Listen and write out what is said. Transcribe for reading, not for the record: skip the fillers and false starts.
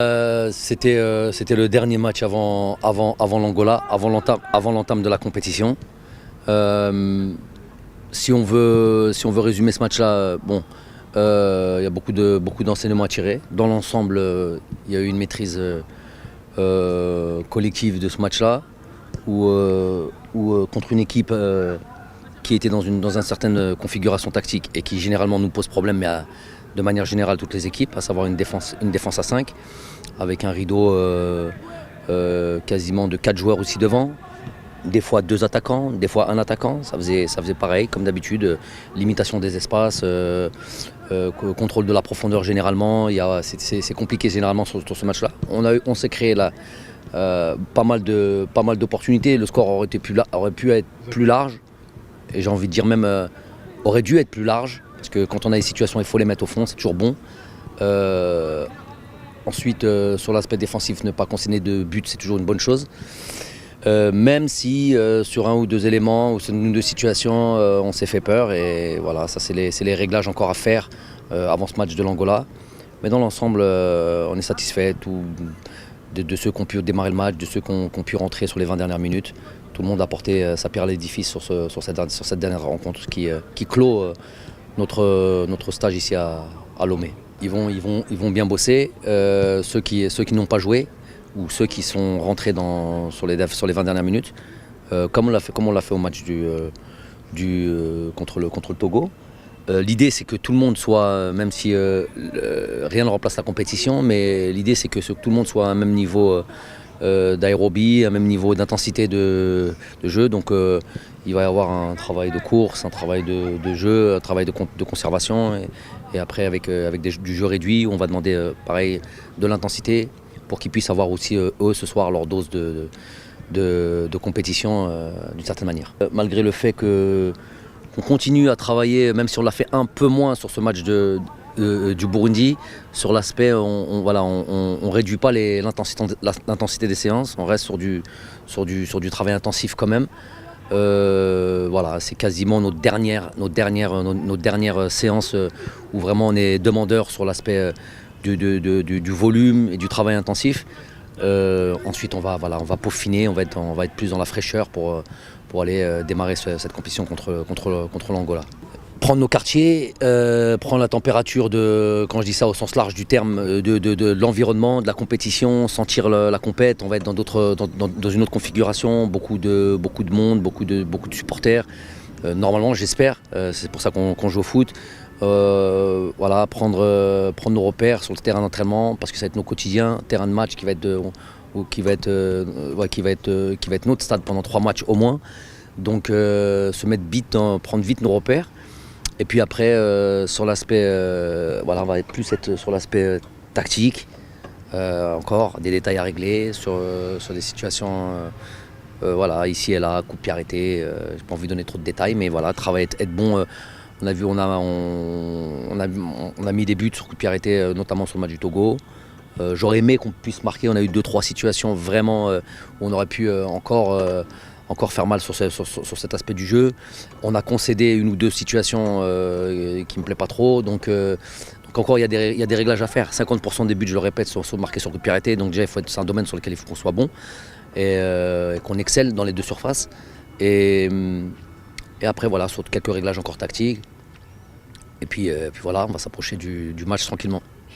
C'était le dernier match avant l'Angola, avant l'entame de la compétition. Si on veut résumer ce match-là, bon, il y a beaucoup d'enseignements à tirer. Dans l'ensemble, il y a eu une maîtrise collective de ce match-là, où contre une équipe qui était dans une certaine configuration tactique et qui généralement nous pose problème, mais de manière générale toutes les équipes, à savoir une défense à 5, avec un rideau quasiment de 4 joueurs aussi devant, des fois 2 attaquants, des fois un attaquant, ça faisait pareil comme d'habitude, limitation des espaces, contrôle de la profondeur généralement, c'est compliqué généralement sur ce match-là. On s'est créé là pas mal d'opportunités, le score aurait pu être plus large, et j'ai envie de dire même aurait dû être plus large, parce que quand on a des situations il faut les mettre au fond, c'est toujours bon. Ensuite, sur l'aspect défensif, ne pas concéder de but, c'est toujours une bonne chose. Même si sur un ou deux éléments ou sur une ou deux situations, on s'est fait peur. Et voilà, ça c'est les réglages encore à faire avant ce match de l'Angola. Mais dans l'ensemble, on est satisfait de ceux qui ont pu démarrer le match, de ceux qui ont pu rentrer sur les 20 dernières minutes. Tout le monde a apporté sa pierre à l'édifice sur cette dernière rencontre qui clôt notre stage ici à Lomé. Ils vont bien bosser. Ceux qui n'ont pas joué ou ceux qui sont rentrés sur les 20 dernières minutes, comme on l'a fait au match contre le Togo. L'idée c'est que tout le monde soit, même si rien ne remplace la compétition, mais l'idée c'est que tout le monde soit à un même niveau d'aérobie, un même niveau d'intensité de jeu. Donc il va y avoir un travail de course, un travail de jeu, un travail de conservation. Et après avec du jeu réduit, on va demander pareil de l'intensité pour qu'ils puissent avoir aussi eux ce soir leur dose de compétition d'une certaine manière. Malgré le fait qu'on continue à travailler, même si on l'a fait un peu moins sur ce match du Burundi, sur l'aspect, on réduit pas l'intensité des séances, on reste sur du travail intensif quand même. Voilà, c'est quasiment nos dernières séances où vraiment on est demandeur sur l'aspect du volume et du travail intensif. Ensuite on va peaufiner, on va être plus dans la fraîcheur pour aller démarrer cette compétition contre l'Angola. Prendre nos quartiers, prendre la température quand je dis ça au sens large du terme, de l'environnement, de la compétition, sentir la compète. On va être dans une autre configuration, beaucoup de monde, beaucoup de supporters. Normalement, j'espère, c'est pour ça qu'on joue au foot. Voilà, prendre nos repères sur le terrain d'entraînement, parce que ça va être nos quotidiens, terrain de match qui va être notre stade pendant 3 matchs au moins. Donc se mettre prendre vite nos repères. Et puis après, sur l'aspect, on va plus être sur l'aspect tactique, encore des détails à régler sur des situations, ici et là, coup de pied arrêté. J'ai pas envie de donner trop de détails, mais voilà, travailler, être bon. On a mis des buts sur coup de pied arrêté, notamment sur le match du Togo. J'aurais aimé qu'on puisse marquer. On a eu 2-3 situations vraiment où on aurait pu encore faire mal sur cet aspect du jeu. On a concédé 1 ou 2 situations qui ne me plaît pas trop. Donc encore, il y a des réglages à faire. 50% des buts, je le répète, sont marqués sur coup de pied arrêté. Donc déjà, c'est un domaine sur lequel il faut qu'on soit bon et qu'on excelle dans les 2 surfaces. Et après, voilà, sur quelques réglages encore tactiques. Et puis voilà, on va s'approcher du match tranquillement.